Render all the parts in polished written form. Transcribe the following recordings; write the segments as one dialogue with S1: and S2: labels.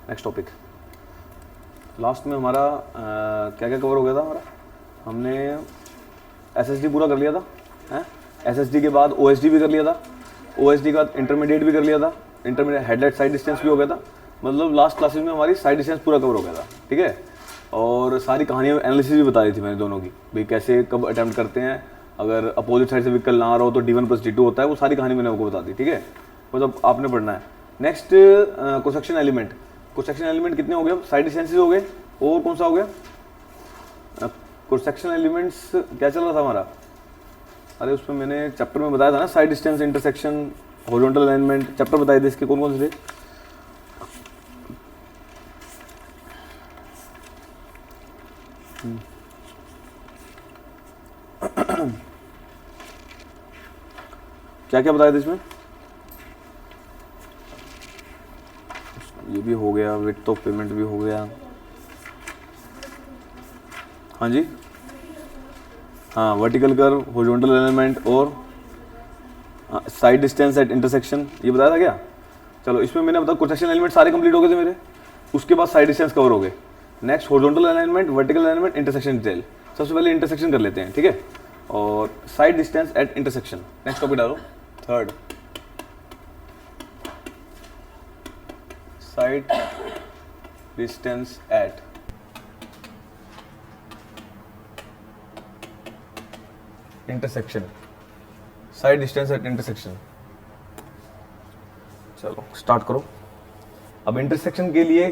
S1: Next topic. Last में हमारा क्या क्या कवर हो गया था हमारा, हमने एसएसडी पूरा कर लिया था हैं, एसएसडी के बाद ओएसडी भी कर लिया था, ओएसडी का इंटरमीडिएट भी कर लिया था, इंटरमीडिएट हेडलाइट साइड डिस्टेंस भी हो गया था। मतलब लास्ट क्लासेस में हमारी साइड डिस्टेंस पूरा कवर हो गया था, ठीक है। और सारी कहानियाँ एनालिसिस भी बता दी थी मैंने दोनों की, भाई कैसे कब अटैम्प्ट करते हैं, अगर अपोजिट साइड से व्हीकल ना आ रहा हो तो D1 + D2 होता है, वो सारी कहानी मैंने आपको बता दी, ठीक है। मतलब आपने पढ़ना है। नेक्स्ट कोसेक्शन एलिमेंट, कोसेक्शन एलिमेंट कितने हो गए, साइड डिस्टेंसेस हो गए, और कौन सा हो गया कोसेक्शन एलिमेंट्स, क्या चल रहा था हमारा, अरे उसमें मैंने चैप्टर में बताया था ना, side distance, intersection, horizontal alignment, chapter बताए थे इसके कौन कौन से थे। क्या क्या बताए थे इसमें, ये भी हो गया, विड्थ ऑफ पेमेंट भी हो गया, हाँ जी, हाँ वर्टिकल कर्व, हॉरिजॉन्टल अलाइनमेंट और साइड डिस्टेंस एट इंटरसेक्शन, ये बताया था क्या। चलो इसमें मैंने बताया कोसेक्शन एलिमेंट सारे कंप्लीट हो गए थे मेरे, उसके बाद साइड डिस्टेंस कवर हो गए। Next horizontal alignment, vertical alignment, intersection detail. सबसे पहले इंटरसेक्शन कर लेते हैं, ठीक है, और side distance at intersection. Next topic डालो, third, side distance at intersection, side distance at intersection. चलो स्टार्ट करो। अब इंटरसेक्शन के लिए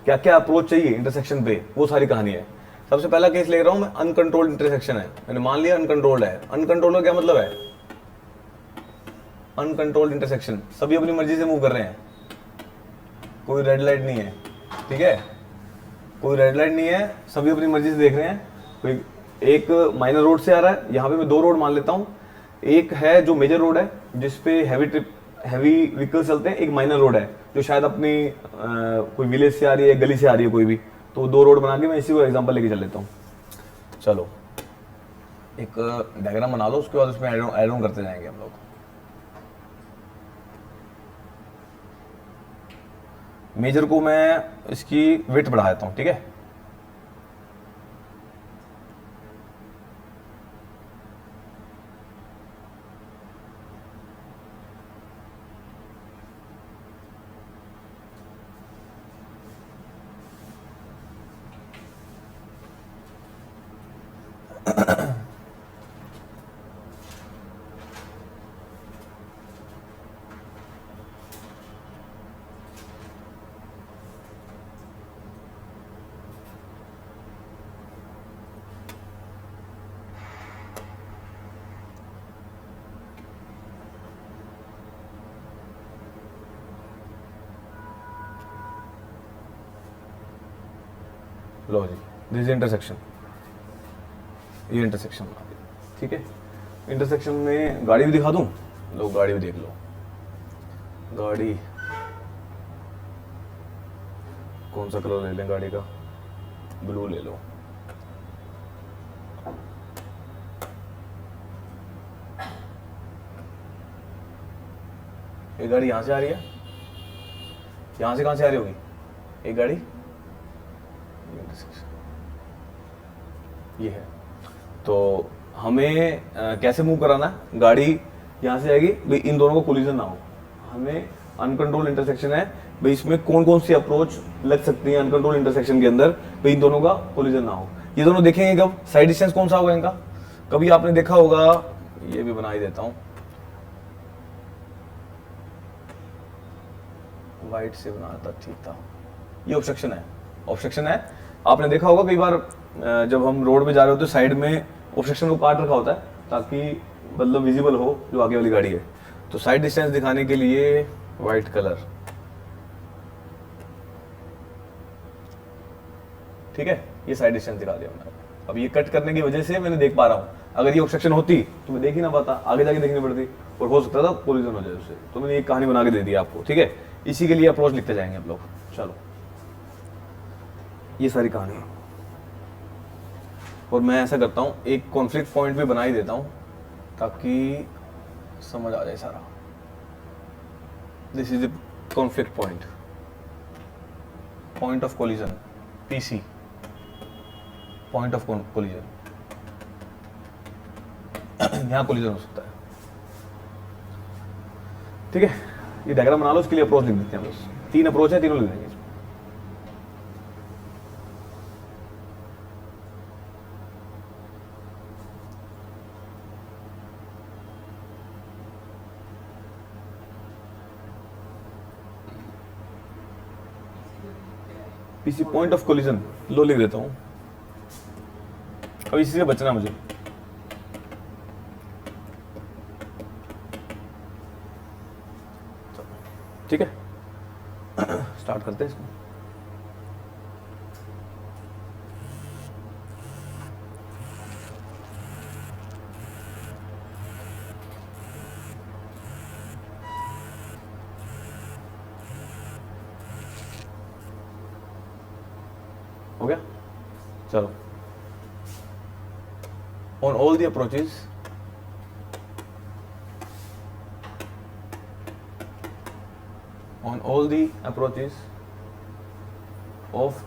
S1: क्या क्या अप्रोच चाहिए इंटरसेक्शन पे, वो सारी कहानी है। सबसे पहला केस ले रहा हूं मैं, अनकंट्रोल्ड इंटरसेक्शन है, मैंने मान लिया अनकंट्रोल्ड है। अनकंट्रोल्ड का क्या मतलब है, अनकंट्रोल्ड इंटरसेक्शन, सभी अपनी मर्जी से मूव कर रहे हैं, कोई रेड लाइट नहीं है, ठीक है, कोई रेड लाइट नहीं है, सभी अपनी मर्जी से देख रहे हैं। कोई एक माइनर रोड से आ रहा है, यहाँ पे मैं दो रोड मान लेता हूँ, एक है जो मेजर रोड है जिसपे हैवी व्हीकल चलते हैं, एक माइनर रोड है जो शायद अपनी कोई विलेज से आ रही है, गली से आ रही है कोई भी, तो दो रोड बना के मैं इसी को एग्जांपल लेके चल लेता हूँ। चलो एक डायग्राम बना दो, उसके बाद उसमें ऐड ऑन करते जाएंगे हम लोग। मेजर को मैं इसकी विड्थ बढ़ा देता हूँ, ठीक है, लो जी, दिस इंटरसेक्शन, ये इंटरसेक्शन बना दिया, ठीक है। इंटरसेक्शन में गाड़ी भी दिखा दूं, लो गाड़ी भी देख लो, गाड़ी कौन सा कलर ले लें गाड़ी का, ब्लू ले लो। एक गाड़ी यहाँ से आ रही है, यहाँ से कहाँ से आ रही होगी एक गाड़ी, ये है। तो हमें कैसे मूव कराना है, गाड़ी यहाँ से आएगी, भाई इन दोनों को कोलिजन ना हो, हमें अनकंट्रोल इंटरसेक्शन है, भाई इसमें कौन कौन सी अप्रोच लग सकती है अनकंट्रोल इंटरसेक्शन के अंदर, भाई इन दोनों का कोलिजन ना हो। ये दोनों देखेंगे कब, साइड डिस्टेंस कौन सा होगा इनका, कभी आपने देखा होगा, ये भी बना ही देता हूँ, वाइट से बनाता ठीक था, ये ऑब्स्ट्रक्शन है, ऑब्स्ट्रक्शन है। आपने देखा होगा कई बार जब हम रोड पे जा रहे होते हैं साइड में ऑब्स्ट्रक्शन को काट रखा होता है ताकि मतलब विजिबल हो जो आगे वाली गाड़ी है। तो साइड डिस्टेंस दिखाने के लिए वाइट कलर, ठीक है, ये साइड डिस्टेंस दिखा दिया मैंने। अब ये कट करने की वजह से मैंने देख पा रहा हूँ, अगर ये ऑब्स्ट्रक्शन होती तो मैं देख ही ना पाता, आगे जाके देखनी पड़ती और हो सकता था कोलिजन हो जाए उससे। तो मैंने एक कहानी बना के दे दी आपको, ठीक है। इसी के लिए अप्रोच लिखते जाएंगे हम लोग। चलो ये सारी कहानी है, और मैं ऐसा करता हूँ एक कॉन्फ्लिक्ट पॉइंट भी बना ही देता हूँ ताकि समझ आ जाए सारा। This is the conflict point. Point of collision, PC, point of collision, यहां कोलिजन हो सकता है। ठीक है, ये डायग्राम बना लो, इसके लिए अप्रोच लिख देते हैं बस। 3 अप्रोच है, तीनों लिख देंगे। पीसी पॉइंट ऑफ कोलिजन लो लिख देता हूं, अब इसी से बचना मुझे। ठीक है, स्टार्ट करते हैं इसको। हो गया, चलो। On all the approaches on all the approaches of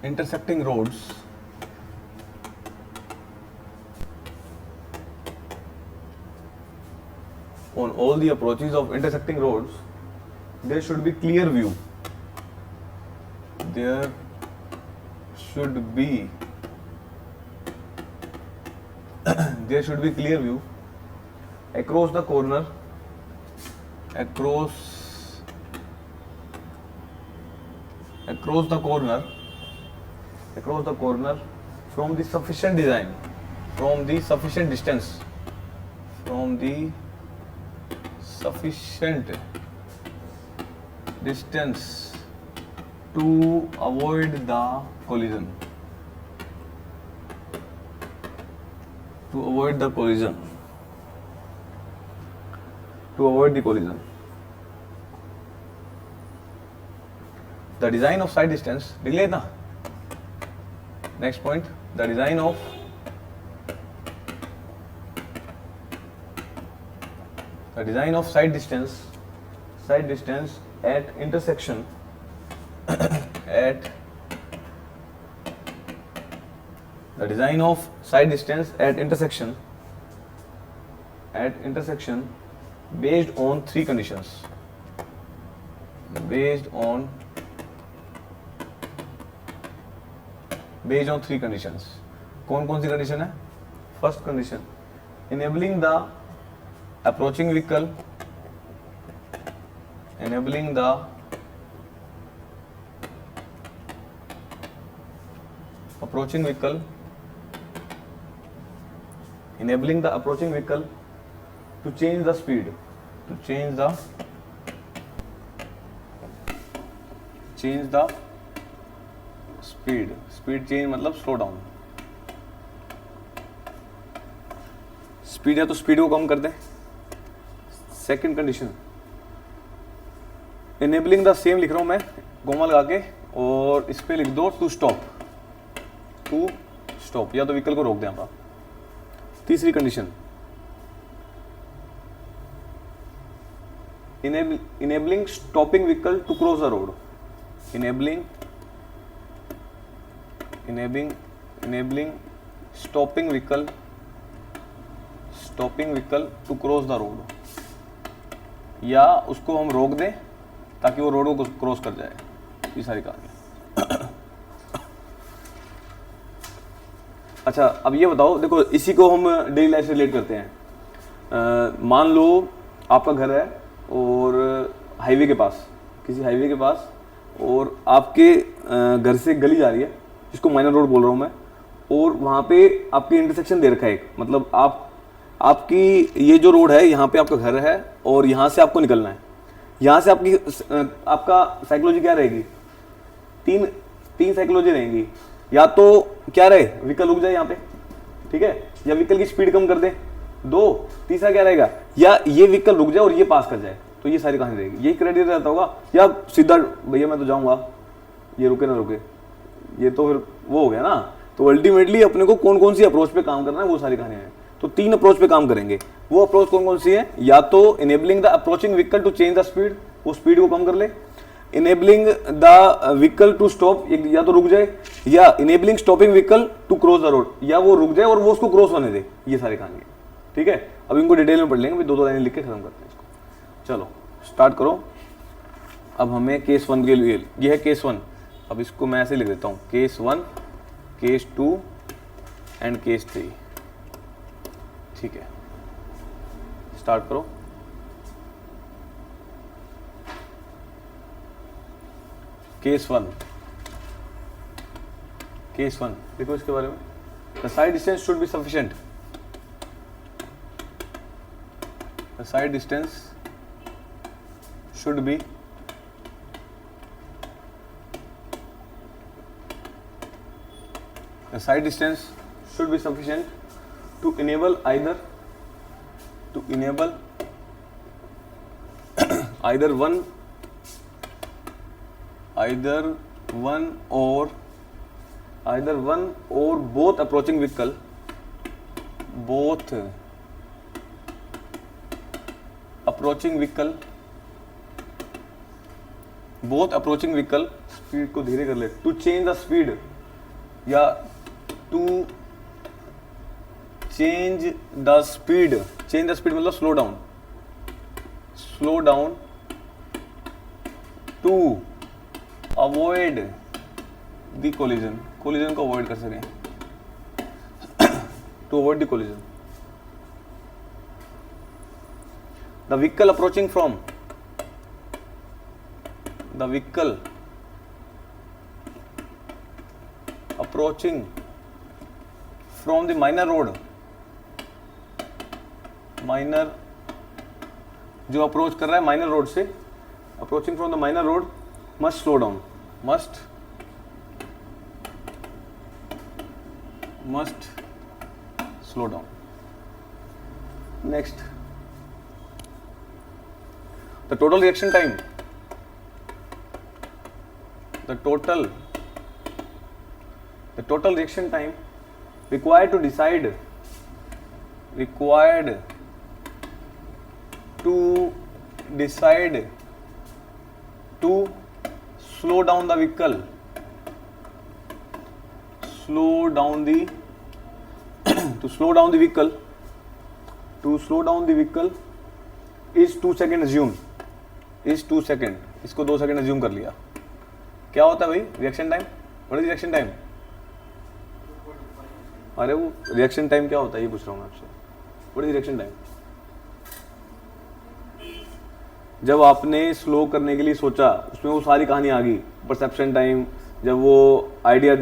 S1: intersecting roads on all the approaches of intersecting roads there should be clear view, there should be there should be clear view across the corner, across the corner from the sufficient design, from the sufficient distance, from the sufficient distance to avoid the collision, to avoid the collision. The design of side distance, लिख लेना। Next point, the design of side distance at intersection the design of side distance at intersection based on 3 conditions, based on 3 conditions। कौन कौन सी condition है? First condition, enabling the approaching vehicle to change the speed, speed change मतलब slow down, speed है तो speed को कम कर दें। Second condition, enabling the same लिख रहा हूं मैं गोमा लगा के, और इस पे लिख दो टू स्टॉप, या तो व्हीकल को रोक दें आप। तीसरी condition, enabling stopping vehicle to cross the road, enabling stopping vehicle to cross the road, या उसको हम रोक दें ताकि वो रोड को क्रॉस कर जाए। ये सारी कहानी। अच्छा, अब ये बताओ, देखो इसी को हम डेली लाइफ से रिलेट करते हैं। मान लो आपका घर है और हाईवे के पास, किसी हाईवे के पास, और आपके घर से गली जा रही है जिसको माइनर रोड बोल रहा हूँ मैं, और वहाँ पे आपकी इंटरसेक्शन दे रखा है एक, मतलब आपकी ये जो रोड है यहाँ पे आपका घर है और यहाँ से आपको निकलना है। यहाँ से आपका साइकोलॉजी क्या रहेगी? तीन साइकोलॉजी रहेंगी। या तो क्या रहे, व्हीकल रुक जाए यहाँ पे, ठीक है, या व्हीकल की स्पीड कम कर दे, 2। तीसरा क्या रहेगा, या ये व्हीकल रुक जाए और ये पास कर जाए। तो ये सारी कहानी रहेगी, यही क्राइटेरिया रहता होगा। या सीधा भैया मैं तो जाऊंगा, ये रुके ना रुके, ये तो फिर वो हो गया ना। तो अल्टीमेटली अपने को कौन कौन सी अप्रोच पे काम करना है, वो सारी कहानियां हैं। तो 3 अप्रोच पे काम करेंगे। वो अप्रोच कौन कौन सी है? या तो enabling the approaching vehicle to change the speed, वो स्पीड को कम कर ले। Enabling the vehicle to stop, या तो रुक जाए, या enabling stopping vehicle to cross the road, या वो रुक जाए और वो उसको क्रॉस होने दे। ये सारी कहानी है, ठीक है। अब इनको डिटेल में पढ़ लेंगे, दो दो लाइनें लिख के खत्म करते हैं इसको। चलो स्टार्ट करो। अब हमें केस 1 के लिए, ये है केस 1। अब इसको मैं ऐसे लिख देता हूँ, केस 1, केस 2 एंड केस 3, ठीक है। स्टार्ट करो। केस 1, केस 1 देखो इसके बारे में। The side distance should be sufficient, the side distance should be sufficient to enable either one or both approaching vehicle speed को धीरे कर ले, टू चेंज द स्पीड, या टू चेंज द स्पीड मतलब slow down to avoid the collision को avoid कर सकें, to avoid the collision. The vehicle approaching from the minor road, जो अप्रोच कर रहा है माइनर रोड से, approaching from the minor road must slow down, must slow down. Next, the total reaction time, the total reaction time required to slow down the vehicle is 2 second assume, is 2 second, इसको 2 second assume कर लिया। क्या होता है भाई reaction time? What is reaction time? अरे वो reaction time क्या होता है ये पूछ रहा हूँ मैं आपसे। What is reaction time? जब आपने स्लो करने के लिए सोचा, उसमें वो सारी कहानी आ गई, परसेप्शन टाइम, जब वो आइडिया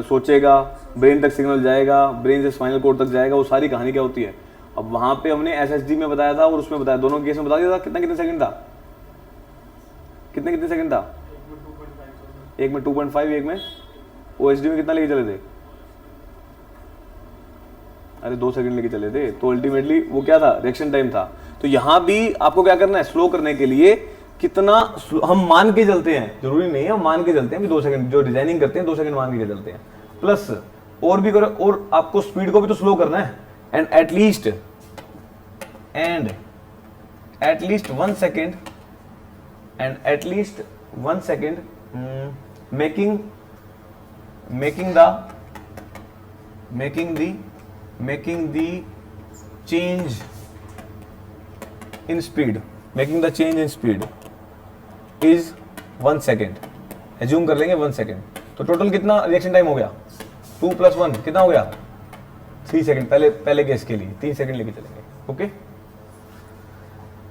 S1: सोचेगा, ब्रेन तक सिग्नल जाएगा, ब्रेन से स्पाइनल कोड तक जाएगा, वो सारी कहानी क्या होती है। अब वहां पे हमने एसएसडी में बताया था और उसमें बताया, दोनों केस में बता दिया था कितने सेकंड था, कितने सेकंड था। एक में 2.5, एक में ओएसडी में कितना लेके चले थे? अरे 2 सेकंड लेके चले थे। तो अल्टीमेटली वो क्या था? रिएक्शन टाइम था। तो यहां भी आपको क्या करना है, स्लो करने के लिए कितना हम मान के चलते हैं, जरूरी नहीं है हम मान के चलते हैं भी 2 सेकंड, जो डिजाइनिंग करते हैं 2 सेकंड मान के चलते हैं, प्लस और भी करो, और आपको स्पीड को भी तो स्लो करना है। And at least 1 second, making the change in speed is 1 second. Assume कर लेंगे 1 सेकेंड। तो टोटल कितना रिएक्शन टाइम हो गया? 2 + 1 कितना हो गया? 3 सेकेंड। पहले केस के लिए 3 सेकेंड लेके चलेंगे। ओके,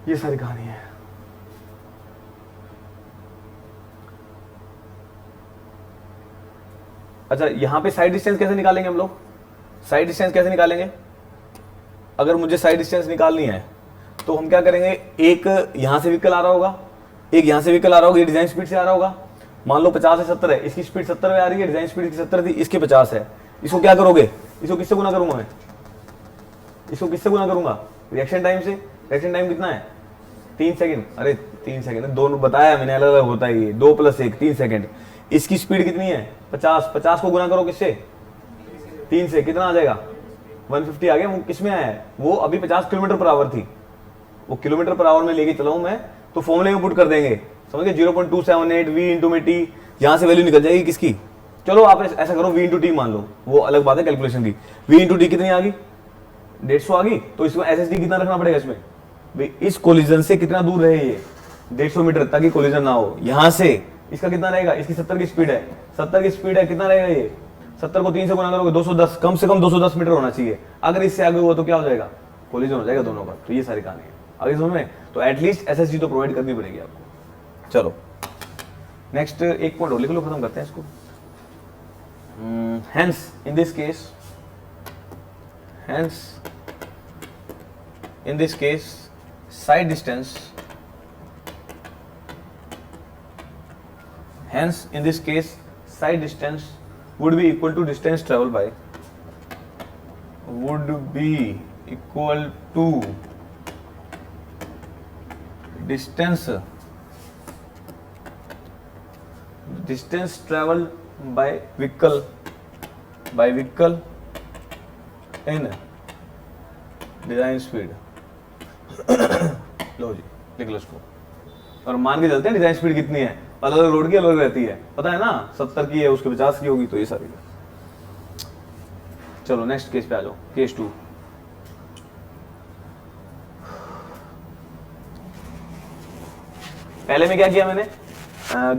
S1: ये सारी कहानी है। अच्छा, यहां पे साइड डिस्टेंस कैसे निकालेंगे हम लोग? साइड डिस्टेंस कैसे निकालेंगे? अगर मुझे साइड डिस्टेंस निकालनी है तो हम क्या करेंगे, एक यहां से व्हीकल आ रहा होगा, एक यहां से व्हीकल आ रहा होगा, ये डिजाइन स्पीड से आ रहा होगा, मान लो 50 से 70 है, इसकी स्पीड 70 में आ रही है, डिजाइन स्पीड की 70 थी, इसकी 50 है। इसको क्या करोगे? इसको किससे गुना करूंगा मैं? इसको किससे गुना करूंगा? रिएक्शन टाइम से। रिएक्शन टाइम कितना है? 3 सेकेंड। अरे 3 सेकेंड दोनों बताया मैंने, अलग अलग होता है ये, 2 + 1 3 सेकेंड। इसकी स्पीड कितनी है? 50। 50 को गुना करो किससे? 3 से। कितना आ जाएगा? 150 आ गया। वो किसमें आया है? वो अभी 50 किलोमीटर पर आवर थी, वो किलोमीटर पर आवर में लेके चला हूं मैं, तो फॉर्मूले में पुट कर देंगे, समझ गए, 0.278 v इंटू में टी, यहां से वैल्यू निकल जाएगी किसकी, चलो आप ऐसा करो v इंटू टी मान लो, वो अलग बात है कैलकुलेशन की। v इंटू टी कितनी आ गई, 150 आ गई, तो इसमें SSD कितना रखना पड़ेगा इसमें, भाई इस कोलिजन से कितना दूर रहे ये 150 मीटर, ताकि कोलिजन ना हो। यहां से इसका कितना रहेगा, इसकी 70 की स्पीड है, 70 की स्पीड है, कितना रहेगा ये, 70 को 3 से गुना करोगे 210, कम से कम 210 मीटर होना चाहिए। अगर इससे आगे हुआ तो क्या हो जाएगा, कोलिजन हो जाएगा दोनों का। तो ये सारी कहानी है, आगे समझ में। तो एटलीस्ट SSD तो प्रोवाइड करनी पड़ेगी आपको। चलो नेक्स्ट एक पॉइंट और लिख लो, खत्म करते हैं इसको। Hence in this case, hence in this case side distance, hence in this case side distance would be equal to distance traveled by, would be equal to distance traveled by vehicle in design speed. लो जी लिख लो इसको, और मान के चलते हैं डिजाइन स्पीड कितनी है, अलग अलग रोड की अलग रहती है, पता है ना, 70 की है उसके 50 की होगी, तो ये सारी। चलो नेक्स्ट केस पे आ जाओ, केस 2। पहले में क्या किया मैंने,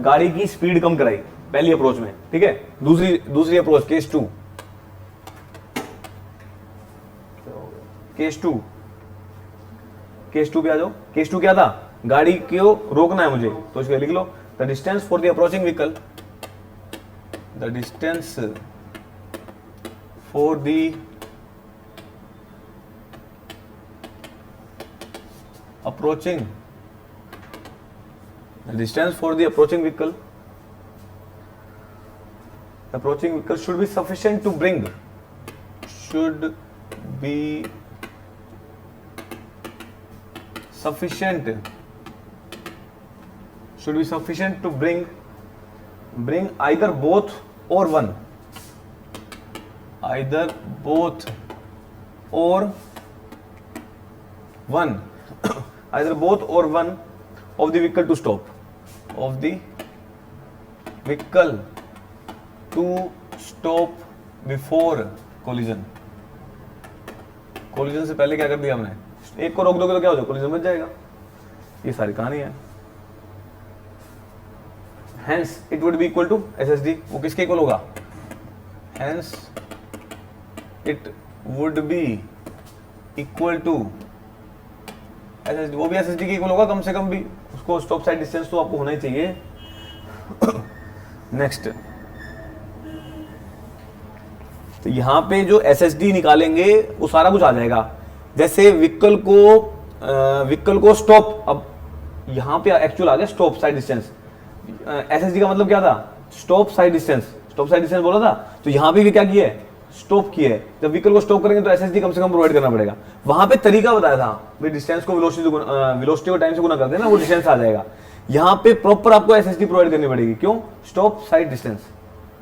S1: गाड़ी की स्पीड कम कराई पहली अप्रोच में, ठीक है। दूसरी अप्रोच केस 2, केस 2 पे आ जाओ। केस 2 क्या था, गाड़ी को रोकना है मुझे, तो इसके लिख लो the distance for the approaching vehicle, the distance for the approaching, the distance for the approaching vehicle, approaching vehicle should be sufficient to bring, should be sufficient to bring either both or one, either both or one either both or one of the vehicle to stop, of the vehicle to stop before collision। collision से पहले क्या कर दिया हमने, एक को रोक दोगे तो क्या हो जाएगा, कोलिजन बच जाएगा। ये सारी कहानी है। Hence it would be equal to SSD, वो किसके इक्वल होगा, Hence it would be equal to SSD, वो भी SSD के इक्वल होगा कम से कम भी, उसको स्टॉप साइड डिस्टेंस तो आपको होना ही चाहिए। नेक्स्ट, तो यहां पे जो SSD निकालेंगे वो सारा कुछ आ जाएगा, जैसे व्हीकल को स्टॉप, अब यहां पे एक्चुअल आ गया स्टॉप साइड डिस्टेंस, SSD का मतलब क्या था, स्टॉप साइड डिस्टेंस बोला था, तो यहां पे भी क्या किया है, स्टॉप किया है। जब व्हीकल को स्टॉप करेंगे तो SSD कम से कम प्रोवाइड करना पड़ेगा। वहां पे तरीका बताया था, भाई डिस्टेंस को वेलोसिटी को टाइम से गुना करते हैं ना, वो डिस्टेंस आ जाएगा। यहां पे प्रॉपर आपको SSD प्रोवाइड करनी पड़ेगी, क्यों, स्टॉप साइड डिस्टेंस,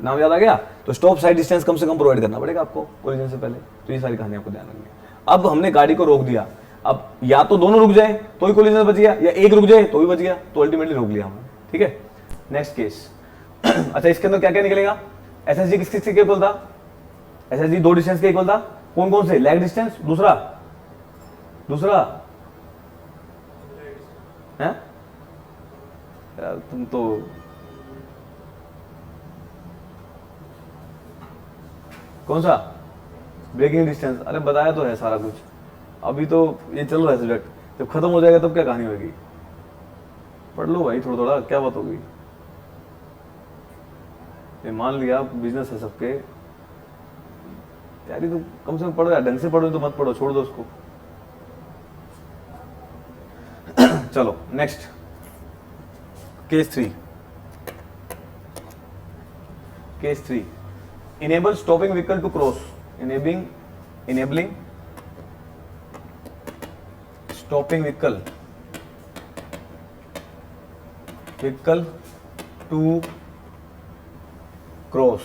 S1: नाम याद आ गया, तो स्टॉप साइड डिस्टेंस कम से कम प्रोवाइड करना पड़ेगा आपको कोलिजन से पहले। तो ये सारी कहानी आपको ध्यान रखनी है। अब हमने गाड़ी को रोक दिया, अब या तो दोनों रुक जाए तो ही कोलिजन बच गया, या एक रुक जाए तो भी बच गया, तो अल्टीमेटली रोक लिया हमने, ठीक है। Next case. अच्छा, इसके अंदर क्या क्या निकलेगा, SSD किसके इक्वल था, SSD दो डिस्टेंस के इक्वल था, कौन कौन से, लेग डिस्टेंस, दूसरा है यार, तुम तो कौन सा, ब्रेकिंग डिस्टेंस, अरे बताया तो है सारा कुछ, अभी तो ये चल रहा है सब्जेक्ट, जब खत्म हो जाएगा तब क्या कहानी होगी, पढ़ लो भाई थोड़ा थोड़ा, क्या बात होगी। ये मान लिया बिजनेस है सबके, यार तो कम से कम पढ़ो यार, ढंग से पढ़ो, तो मत पढ़ो, छोड़ दो उसको। चलो next, case 3, enable stopping vehicle to cross, enabling stopping vehicle to cross,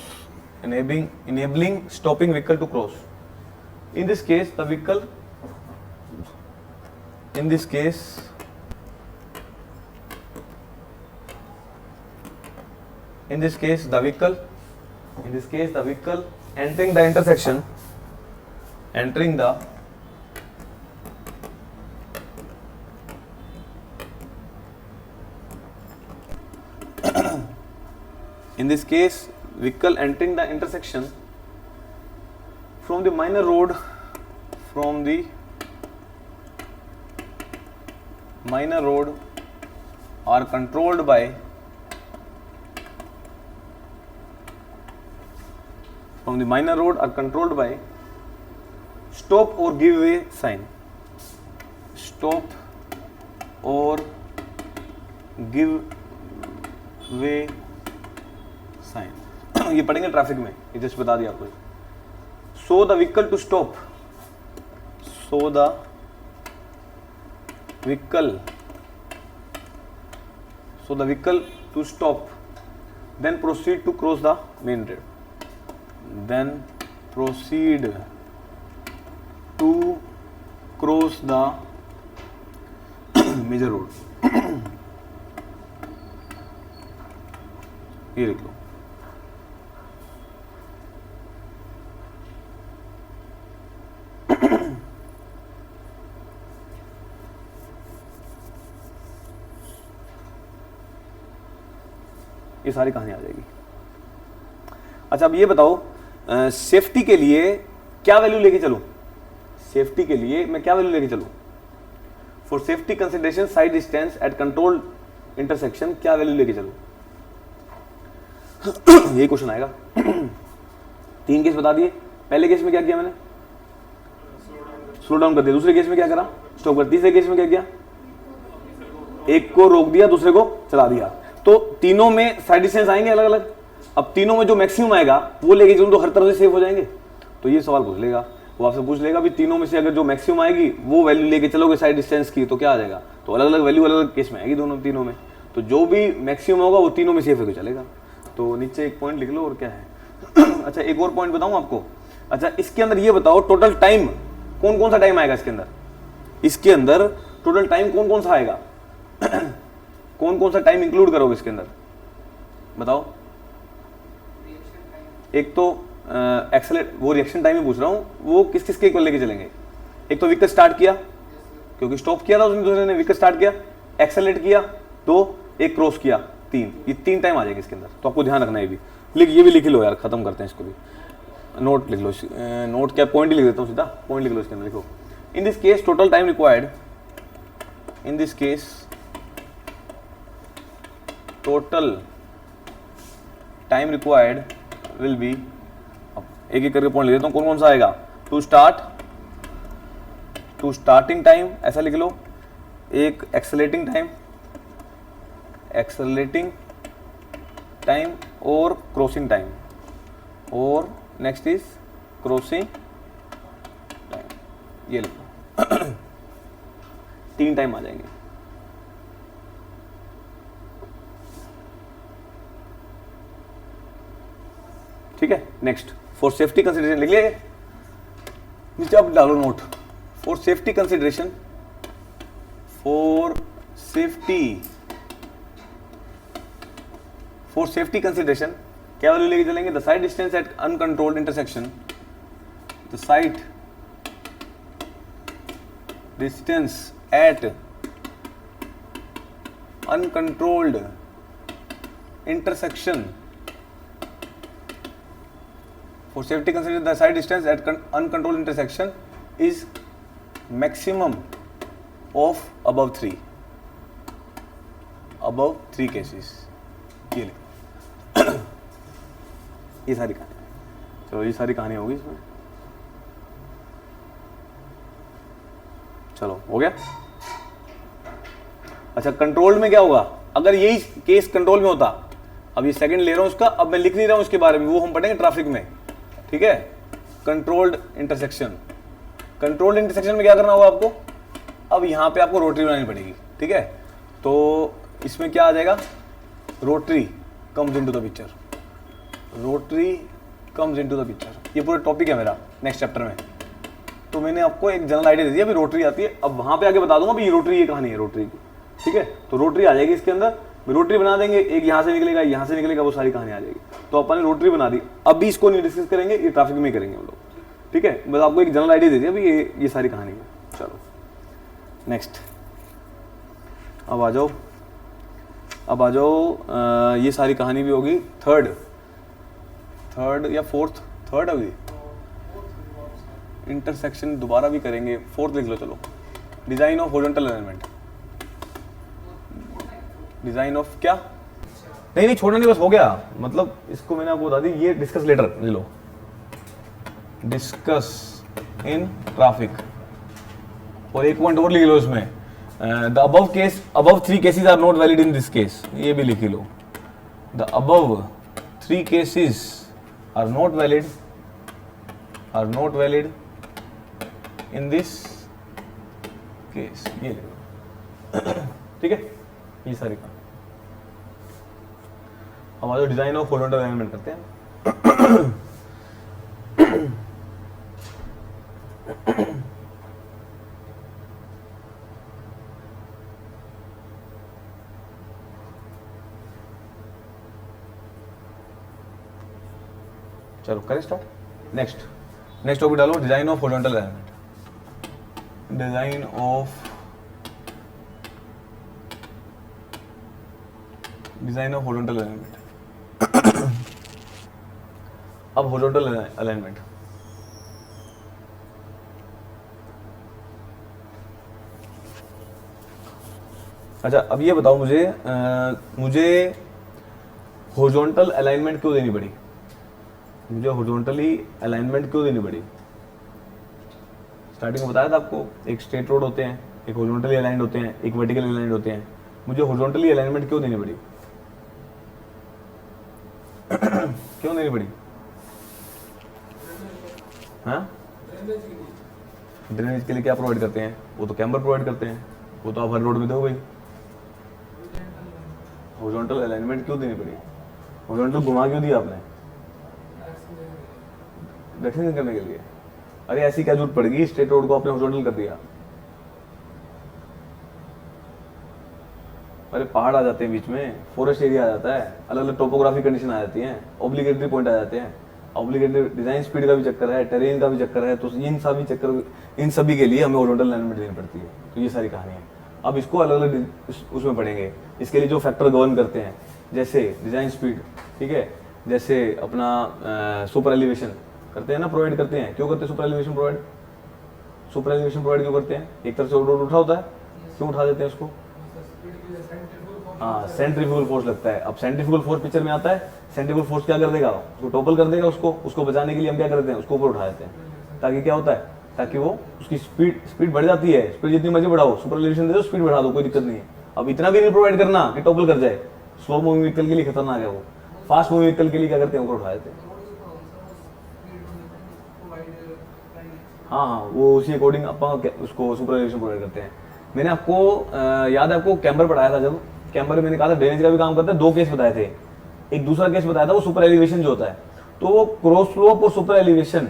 S1: enabling stopping vehicle to cross. In this case in this case the vehicle entering the intersection, entering the in this case vehicle entering the intersection from the minor road are controlled by stop or give way sign. Stop or give way sign. ये पढ़ेंगे traffic में, ये just बता दिया आपको. So the vehicle to stop. Then proceed to cross the main road. Major road. ये लिख लो. ये सारी कहानी आ जाएगी. अच्छा अब ये बताओ, सेफ्टी के लिए क्या वैल्यू लेके चलूं? सेफ्टी के लिए मैं क्या वैल्यू लेके चलूं? For safety consideration side distance at control intersection क्या वैल्यू लेके चलूं? यही क्वेश्चन आएगा. 3 केस बता दिए. पहले केस में क्या किया मैंने? स्लो डाउन कर दिया. दूसरे केस में क्या करा? स्टॉप कर. तीसरे केस में क्या किया? एक को रोक दिया, दूसरे को चला दिया. तो तीनों में साइड डिस्टेंस आएंगे अलग अलग. अब तीनों में जो मैक्सिमम आएगा वो लेके चलूं तो हर तरह से सेफ हो जाएंगे. तो ये सवाल पूछ लेगा, वो आपसे पूछ लेगा भी तीनों में से अगर जो मैक्सिमम आएगी वो वैल्यू लेके चलोगे साइड डिस्टेंस की तो क्या आ जाएगा? तो अलग अलग वैल्यू अलग अलग केस में आएगी तीनों में. तो जो भी मैक्सिमम होगा वो तीनों में सेफ होकर चलेगा. तो नीचे एक पॉइंट लिख लो. और क्या है? अच्छा एक और पॉइंट बताऊं आपको. अच्छा इसके अंदर ये बताओ टोटल टाइम कौन सा टाइम आएगा इसके अंदर? इसके अंदर टोटल टाइम कौन सा आएगा? कौन सा टाइम इंक्लूड करोगे इसके अंदर? बताओ. एक तो एक्सेलेट, वो रिएक्शन टाइम ही पूछ रहा हूं, वो किस के लेके चलेंगे? एक तो व्हीकल स्टार्ट किया, क्योंकि स्टॉप किया था उसने, दूसरे ने व्हीकल स्टार्ट किया, एक्सेलेट किया, तो एक क्रॉस किया, 3. ये 3 टाइम आ जाएंगे इसके अंदर. तो आपको ध्यान रखना है. ये भी लिख लो यार, खत्म करते हैं इसको भी. नोट लिख लो. नोट क्या, पॉइंट ही लिख देता हूँ सीधा. पॉइंट लिख लो इसके अंदर. लिखो इन this case total time required, in this case total time required will be. एक एक करके पॉइंट लिख देता हूँ कौन सा आएगा. टू स्टार्टिंग टाइम ऐसा लिख लो. एक एक्सेलेटिंग टाइम और क्रॉसिंग टाइम, और नेक्स्ट इज क्रॉसिंग टाइम. ये लिखो. 3 टाइम आ जाएंगे. ठीक है. नेक्स्ट फॉर सेफ्टी कंसिडरेशन लिख लिए. नीचे आप डालो नोट. फॉर सेफ्टी कंसिडरेशन, क्या वैल्यू लेके चलेंगे? The side distance at uncontrolled intersection, the side distance at uncontrolled intersection. For safety consider the side distance at uncontrolled intersection is maximum of above 3 cases. ये लिखो. ये सारी कहानी. चलो ये सारी कहानी होगी इसमें. चलो हो गया. अच्छा कंट्रोल्ड में क्या होगा? अगर यही केस कंट्रोल में होता, अब ये सेकंड ले रहा हूं उसका, अब मैं लिख नहीं रहा हूं उसके बारे में, वो हम पढ़ेंगे ट्रैफिक में. ठीक है. कंट्रोल्ड इंटरसेक्शन में क्या करना होगा आपको? अब यहां पे आपको रोटरी बनानी पड़ेगी. ठीक है. तो इसमें क्या आ जाएगा? Rotary comes into the picture. ये पूरा टॉपिक है मेरा नेक्स्ट चैप्टर में. तो मैंने आपको एक जनरल आइडिया दे दिया, अभी रोटरी आती है. अब वहां पे आगे बता दूंगा, अभी रोटरी ये कहानी है रोटरी की. ठीक है. तो रोटरी आ जाएगी इसके अंदर. रोटरी बना देंगे, एक यहाँ से निकलेगा, यहाँ से निकलेगा, वो सारी कहानी आ जाएगी। तो अपन ने रोटरी बना दी, अभी इसको नहीं डिस्कस करेंगे, ये ट्रैफिक में करेंगे हम लोग, ठीक है। बस आपको एक जनरल आइडिया दे दिया, अभी ये सारी कहानी है। चलो नेक्स्ट, अब आ जाओ, अब आ जाओ, ये सारी कहानी भी होगी। थर्ड या फोर्थ, थर्ड होगी, इंटरसेक्शन दोबारा भी करेंगे, फोर्थ लिख लो। चलो, design of horizontal alignment, design of क्या, नहीं छोड़ना नहीं, बस हो गया, मतलब इसको मैंने आपको बता दी, ये डिस्कस लेटर ले लो, डिस्कस इन ट्रैफिक, और एक पॉइंट और लिख लो इसमें, the above 3 cases are not valid in this case, ये भी लिख लो, the above 3 cases are not valid in this case, ये ले लो, ठीक है। ये सारी काम, हमारा डिजाइन ऑफ हॉरिजॉन्टल अलाइनमेंट करते हैं। चलो करें स्टार्ट। नेक्स्ट टॉपिक डालो, design of horizontal alignment, design of horizontal alignment. अब हॉरिजॉन्टल अलाइनमेंट, अच्छा अब ये बताओ मुझे, मुझे हॉरिजॉन्टल अलाइनमेंट क्यों देनी पड़ी, मुझे हॉरिजॉन्टली अलाइनमेंट क्यों देनी पड़ी। स्टार्टिंग में बताया था आपको, एक स्ट्रेट रोड होते हैं, एक हॉरिजॉन्टली अलाइंड होते हैं, एक वर्टिकली अलाइंड होते हैं। मुझे हॉरिजॉन्टली अलाइनमेंट क्यों देनी पड़ी, क्यों देनी पड़ी, हाँ? ड्रेनेज के लिए क्या प्रोवाइड करते हैं, वो तो कैम्बर प्रोवाइड करते हैं, वो तो आप हर रोड में दो भाई। हॉरिजॉन्टल अलाइनमेंट क्यों देनी पड़ी, हॉरिजॉन्टल घुमा क्यों दिया आपने, एक्सटेंशन करने के लिए। अरे ऐसी क्या जरूरत पड़ेगी, स्ट्रेट रोड को आपने हॉरिजॉन्टल कर दिया। अरे पहाड़ आ जाते हैं बीच में, फॉरेस्ट एरिया आ जाता है, अलग अलग टोपोग्राफी कंडीशन आ जाती हैं, ऑब्लिगेटरी पॉइंट आ जाते हैं, ऑब्लिगेटरी डिजाइन स्पीड का भी चक्कर है, टेरेन का भी चक्कर है, तो इन सभी के लिए हमें हॉरिजॉन्टल अलाइनमेंट देनी पड़ती है। तो ये सारी कहानी है। अब इसको अलग अलग उसमें पढ़ेंगे, इसके लिए जो फैक्टर गवर्न करते हैं, जैसे डिजाइन स्पीड, ठीक है, जैसे अपना सुपर एलिवेशन करते हैं ना, प्रोवाइड करते हैं। क्यों करते हैं super elevation provide, super elevation provide क्यों करते हैं, एक तरफ से रोड उठा होता है, क्यों उठा देते हैं उसको, हाँ सेंट्रीफ्यूगल फोर्स लगता है। अब सेंट्रीफ्यूगल फोर्स पिक्चर में आता है, सेंट्रीफ्यूगल फोर्स क्या कर देगा, उसको टॉपल कर देगा, उसको बचाने के लिए हम क्या करते हैं, उसको ऊपर उठा देते हैं, ताकि क्या होता है, ताकि वो उसकी स्पीड बढ़ जाती है, स्पीड जितनी मर्जी बढ़ाओ, सुपर एलिवेशन दे दो, स्पीड बढ़ा दो, कोई दिक्कत नहीं है। अब इतना भी नहीं प्रोवाइड करना कि टॉपल कर जाए, स्लो मूविंग व्हीकल के लिए खतरनाक है वो, फास्ट मूविंग व्हीकल के लिए क्या करते हैं, ऊपर उठा देते हैं। हाँ वो उसी अकॉर्डिंग अपन उसको सुपर एलिवेशन प्रोवाइड करते हैं। मैंने आपको याद है, आपको कैम्बर पढ़ाया था, जब कैम्बर में मैंने कहा था ड्रेनेज का भी काम करता है, 2 केस बताए थे। एक दूसरा केस बताया था वो सुपर एलिवेशन जो होता है, तो वो क्रॉस स्लोप और सुपर एलिवेशन।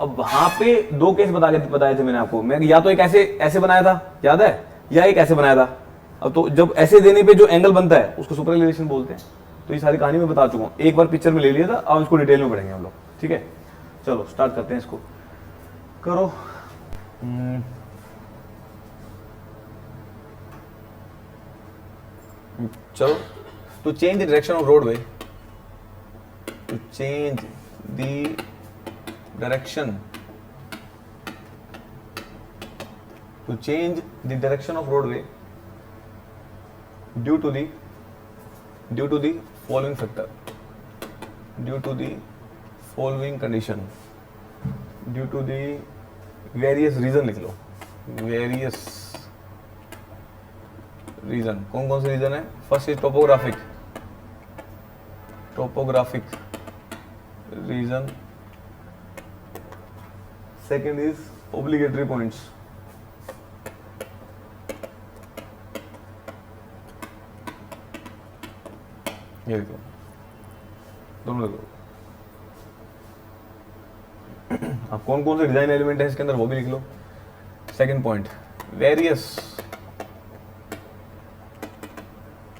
S1: अब वहां पे 2 केस बताए थे मैंने आपको, मैं या तो एक ऐसे बनाया था, याद है, या एक ऐसे बनाया था। अब तो जब ऐसे देने पे जो एंगल बनता है उसको सुपर एलिवेशन बोलते हैं। तो ये सारी कहानी मैं बता चुका हूँ, एक बार पिक्चर में ले लिया था, अब इसको डिटेल में पढ़ेंगे हम लोग, ठीक है। चलो स्टार्ट करते हैं, इसको करो। चलो, to change the direction of roadway, to change the direction of roadway due to the following factor, due to the following condition, due to the various reason लिख लो, various रीजन। कौन कौन से रीजन है, first is topographic region, second is obligatory points, ये देखो दोनों देखो। अब कौन कौन से डिजाइन एलिमेंट है इसके अंदर वो भी लिख लो। Second point, various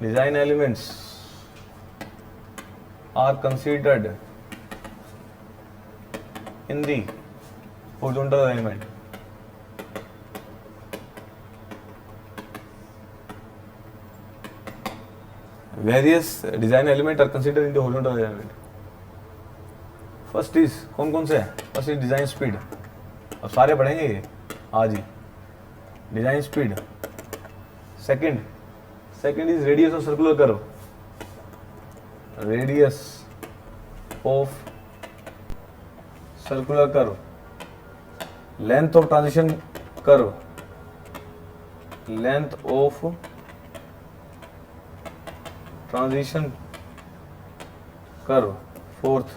S1: design elements are considered in the horizontal alignment. Various design element are considered in the horizontal alignment. First is कौन से है? First is design speed. अब सारे पढ़ेंगे ये आज ही. Design speed. Second is radius of circular curve. Radius of circular curve. Length of transition curve. Length of transition curve. Fourth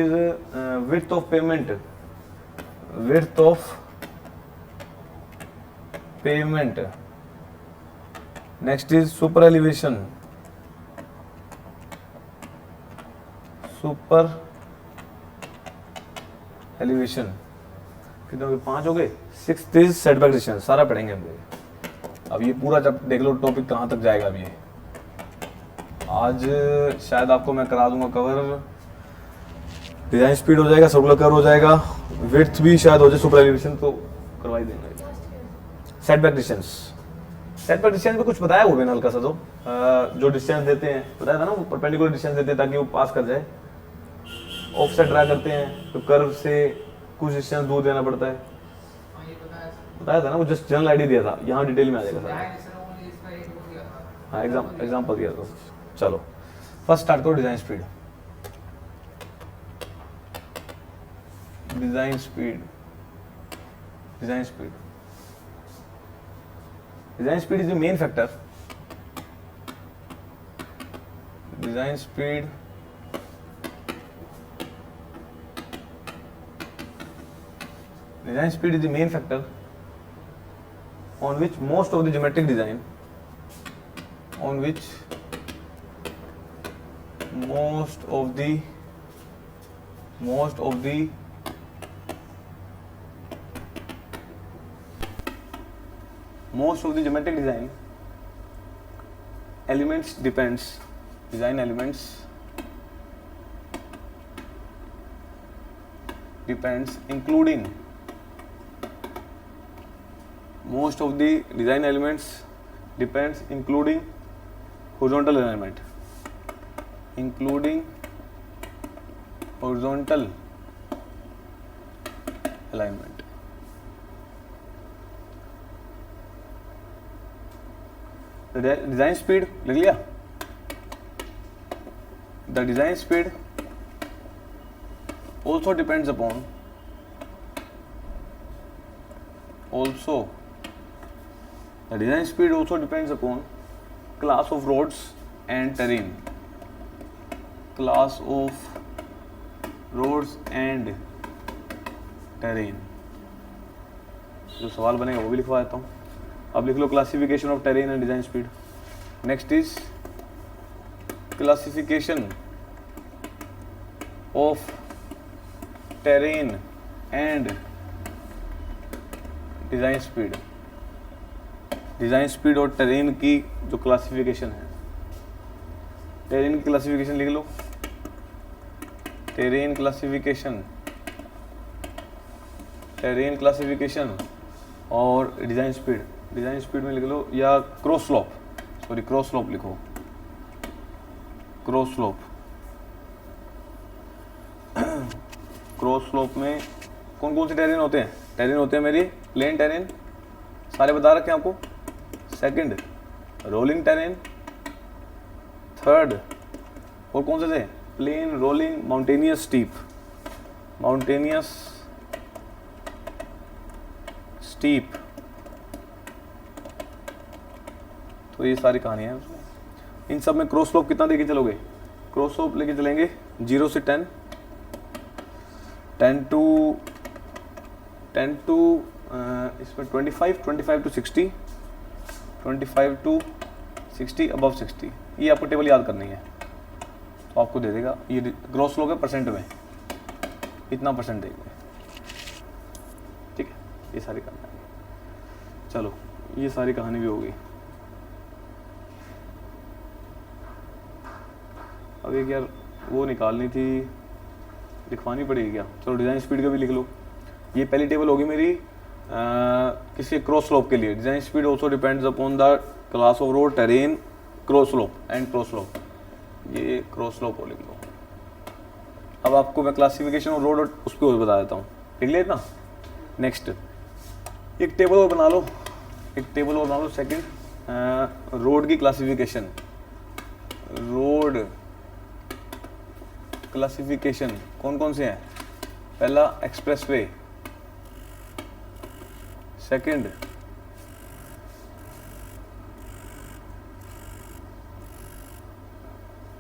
S1: is width of pavement. Width of pavement. Next is super elevation. Super elevation. कितने हो गए? 5 हो गए. 6th is setback distance. सारा पढ़ेंगे हम लोग. अब ये पूरा जब देख लो टॉपिक कहाँ तक जाएगा. अब ये आज शायद आपको मैं करा दूंगा कवर. डिजाइन स्पीड हो जाएगा, सर्कुलर कर्व हो जाएगा, विड्थ भी शायद हो जाए, सुपर एलिवेशन तो करवा ही देंगे. सेटबैक डिस्टेंस में कुछ बताया वो बेनल का सदो जो डिस्टेंस देते हैं बताया था ना, वो परपेंडिकुलर डिस्टेंस देते हैं ताकि वो पास कर जाए. ऑफसेट ड्रा करते हैं तो कर्व से कुछ डिस्टेंस दूर देना पड़ता है. बताया था ना, वो जस्ट जनरल आइडिया दिया था. यहाँ डिटेल में आ जाएगा सर. हाँ एग्जाम्पल दिया था. चलो फर्स्ट स्टार्ट करो. Design speed is the main factor. Design speed is the main factor on which most of the geometric design, most of the geometric design elements depends, design elements depends, including most of the design elements depends, including horizontal alignment, The design speed लिख लिया. The design speed also depends upon class of roads and terrain. जो सवाल बनेगा वो भी लिखवा देता हूँ. अब लिख लो classification of terrain and design speed. Next is classification of terrain and design speed. Design speed और टेरेन की जो क्लासिफिकेशन है, टेरेन की क्लासिफिकेशन लिख लो. टेरेन क्लासिफिकेशन और डिजाइन स्पीड में लिख लो, या क्रॉस स्लोप लिखो. क्रॉस स्लोप में कौन से टेरेन होते हैं? टेरेन होते हैं मेरी प्लेन टेरेन, सारे बता रखे हैं आपको. Second rolling terrain. थर्ड और कौन से थे? Plain, rolling, mountainous, steep. तो ये सारी कहानियाँ हैं उसमें. इन सब में क्रॉस स्लोप कितना देके चलोगे? क्रॉस स्लोप लेके चलेंगे 0 से 10 टू इसमें 25 टू 60, 25 टू 60, अबव 60. ये आपको टेबल याद करनी है तो आपको दे देगा. ये क्रॉस स्लोप है परसेंट में, इतना परसेंट देगा. ठीक है, ये सारी कहानी. चलो ये सारी कहानी भी होगी. अब एक यार वो निकालनी थी, लिखवानी पड़ेगी क्या? चलो डिज़ाइन स्पीड का भी लिख लो। ये पहली टेबल होगी मेरी किसी क्रॉस स्लोप के लिए। Design speed also depends upon the class of road, terrain, cross slope and cross slope. ये क्रॉस स्लोप हो लिख लो। अब आपको मैं क्लासिफिकेशन ऑफ रोड उस पर बता देता हूँ, लिख लेना। नेक्स्ट एक टेबल और बना लो, एक टेबल और बना लो। सेकंड रोड की क्लासिफिकेशन, रोड क्लासिफिकेशन कौन कौन से हैं? पहला expressway, second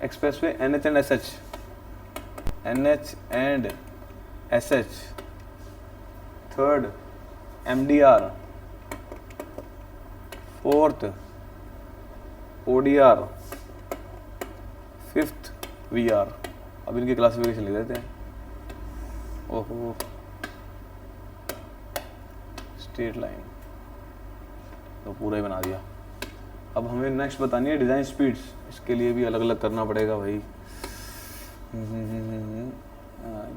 S1: expressway NH and SH, NH and SH, third MDR, fourth ODR, fifth VR। अब इनकी क्लासिफिकेशन लिख देते हैं। ओहो, स्ट्रेट लाइन तो पूरा ही बना दिया। अब हमें नेक्स्ट बतानी है डिज़ाइन स्पीड्स। इसके लिए भी अलग अलग करना पड़ेगा भाई।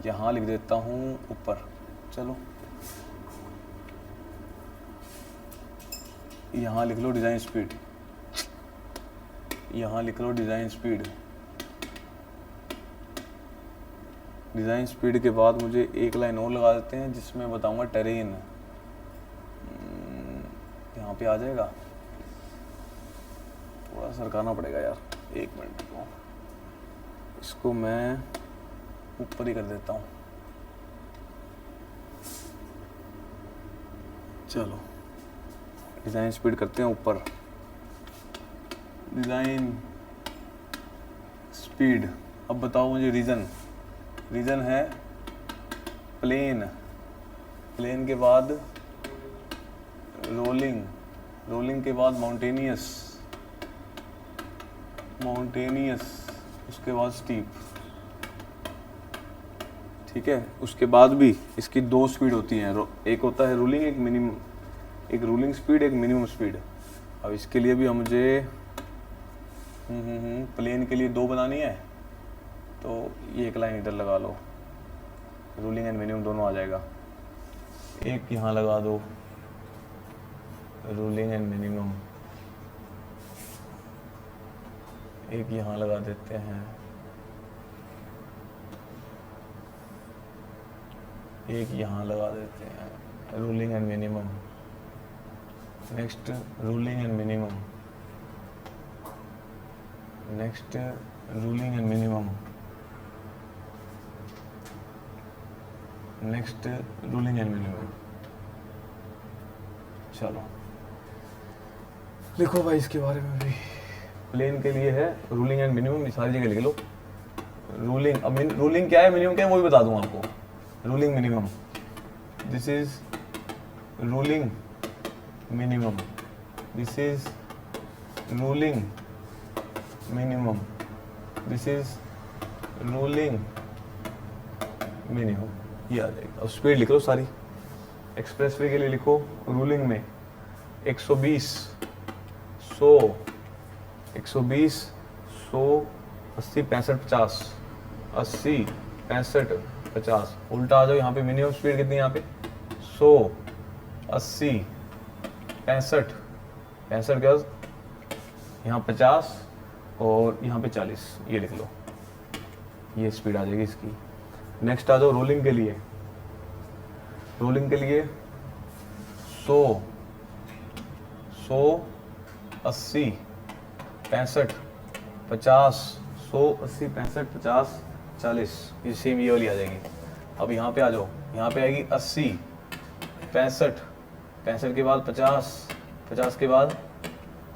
S1: यहाँ लिख देता हूँ ऊपर। चलो यहाँ लिख लो डिज़ाइन स्पीड, यहाँ लिख लो डिज़ाइन स्पीड। डिज़ाइन स्पीड के बाद मुझे एक लाइन और लगा देते हैं जिसमें बताऊंगा टेरेन। यहाँ पे आ जाएगा, थोड़ा सरकाना पड़ेगा यार, एक मिनट को इसको मैं ऊपर ही कर देता हूँ। चलो डिज़ाइन स्पीड करते हैं ऊपर, डिज़ाइन स्पीड। अब बताओ मुझे रीज़न। रीज़न है प्लेन, प्लेन के बाद रोलिंग, रोलिंग के बाद माउंटेनियस, माउंटेनियस उसके बाद स्टीप। ठीक है, उसके बाद भी इसकी दो स्पीड होती हैं, एक होता है रूलिंग, एक मिनिमम, एक रूलिंग स्पीड, एक मिनिमम स्पीड। अब इसके लिए भी हम मुझे प्लेन के लिए दो बनानी है, तो ये एक लाइन इधर लगा लो, रूलिंग एंड मिनिमम दोनों आ जाएगा। एक यहाँ लगा दो रूलिंग एंड मिनिमम, एक यहाँ लगा देते हैं, एक यहाँ लगा देते हैं, ruling and minimum. Next ruling and minimum, next ruling and minimum, next ruling and minimum. चलो लिखो भाई इसके बारे में भी। प्लेन के लिए है रूलिंग एंड मिनिमम, सारी जगह लिख लो। रूलिंग, अब रूलिंग क्या है, मिनिमम क्या है, वो भी बता दूंगा आपको। Ruling minimum, this is ruling minimum, this is ruling minimum, this is ruling minimum. ये आ जाएगी। अब स्पीड लिख लो सारी। एक्सप्रेसवे के लिए लिखो रूलिंग में 120, 100, 120, 100, 80, 65, 50, 80, 65, 50। उल्टा आ जाओ, यहाँ पे मिनिमम स्पीड कितनी है, यहाँ पे 100, 80, 65, 65 के बाद यहाँ 50 और यहाँ पे 40, ये लिख लो, ये स्पीड आ जाएगी इसकी। नेक्स्ट आ जाओ रोलिंग के लिए। रोलिंग के लिए 100, 100, 80, 65, 50, 100, 80, 65, 50, 40, ये सेम ये वाली आ जाएगी। अब यहाँ पे आ जाओ, यहाँ पे आएगी 80, 65, 65 के बाद 50, 50 के बाद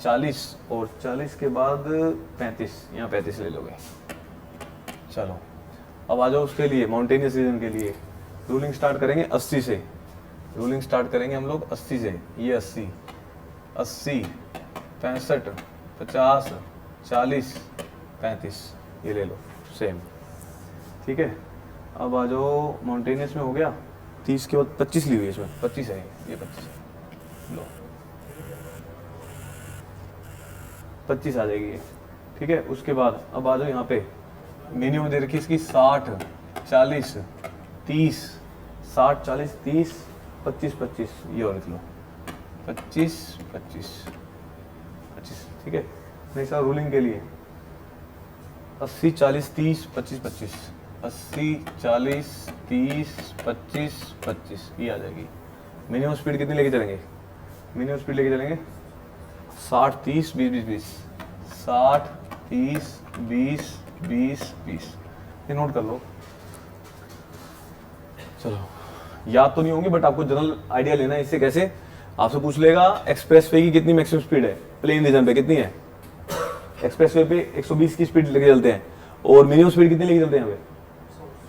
S1: 40 और 40 के बाद 35, यहाँ 35 ले लोगे। चलो अब आ जाओ उसके लिए माउंटेनियस रीजन के लिए। रूलिंग स्टार्ट करेंगे 80 से, रूलिंग स्टार्ट करेंगे हम लोग 80 से। ये 80, 80, 65, 50, 40, 35, ये ले लो सेम। ठीक है, अब आ जाओ माउंटेनियस में हो गया 30 के बाद 25 ली हुई है इसमें, 25 है ये, 25 लो, 25 आ जाएगी ये। ठीक है, उसके बाद अब आ जाओ यहाँ पे मिनिमम दे रखी है इसकी 60 40 30, 60 40 30 25 25, ये और लिख लो 25 25 25, ठीक है। नेक्स्ट रूलिंग के लिए 80 40 30 25 25, 80 40 30 25 25, ये आ जाएगी। मिनिमम स्पीड कितनी लेके चलेंगे? मिनिमम स्पीड लेके चलेंगे 60 30 20 20 20, 60 30 20 20 20, ये नोट कर लो। चलो याद तो नहीं होंगी बट आपको जनरल आइडिया लेना है। इससे कैसे आपसे पूछ लेगा एक्सप्रेस वे की कितनी मैक्सिमम स्पीड है, प्लेन रीजन पे कितनी है। एक्सप्रेस वे पे 120 की स्पीड लेके चलते हैं और मिनिमम स्पीड कितनी लेके चलते हैं यहाँ पे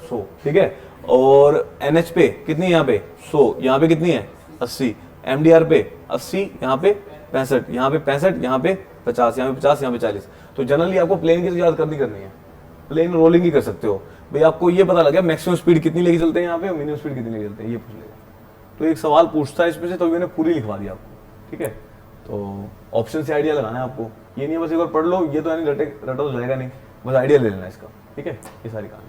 S1: 100, ठीक है। और एनएच पे कितनी है यहाँ पे 100, यहाँ पे कितनी है 80, एमडीआर पे 80, यहाँ पे 65, यहाँ पे 65, यहाँ पे 50, यहाँ पे 50, यहाँ पे 40। तो जनरली आपको प्लेन की तो याद करनी है, प्लेन रोलिंग ही कर सकते हो भाई। आपको ये पता लगा मैक्सिमम स्पीड कितनी लेके चलते हैं यहाँ पे और मिनिमम स्पीड कितनी लेके चलते हैं, ये पूछ लेगा। तो एक सवाल पूछता है इसमें से, तो मैंने पूरी लिखवा दिया आपको, ठीक है। तो ऑप्शन से आइडिया लगाना है आपको, ये नहीं है बस एक बार पढ़ लो, ये तो यानी रटा तो जाएगा नहीं, बस आइडिया ले लेना इसका, ठीक है। ये सारी कहानी।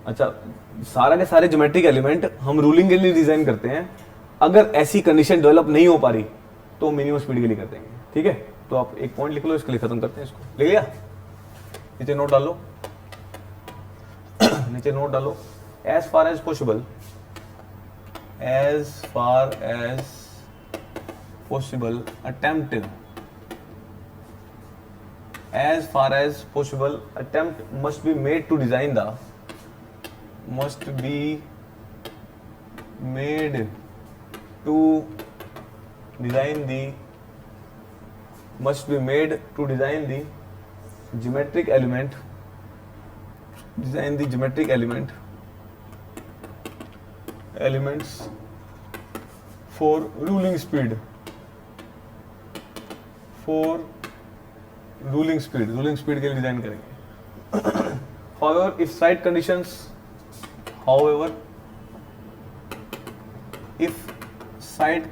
S1: अच्छा, सारा के सारे ज्योमेट्रिक एलिमेंट हम रूलिंग के लिए डिजाइन करते हैं। अगर ऐसी कंडीशन डेवलप नहीं हो पा रही तो मिनिमम स्पीड के लिए करते हैं, ठीक है। तो आप एक पॉइंट लिख लो, इसके लिए खत्म करते हैं इसको। ले लिया? नीचे नोट डालो, नीचे नोट डालो। As far as possible, as far as possible attempt, as far as possible attempt must be made to design the, must be made to design the, must be made to design the geometric element, design the geometric elements for ruling speed, for ruling speed के लिए design करेंगे। However, if site conditions, however if site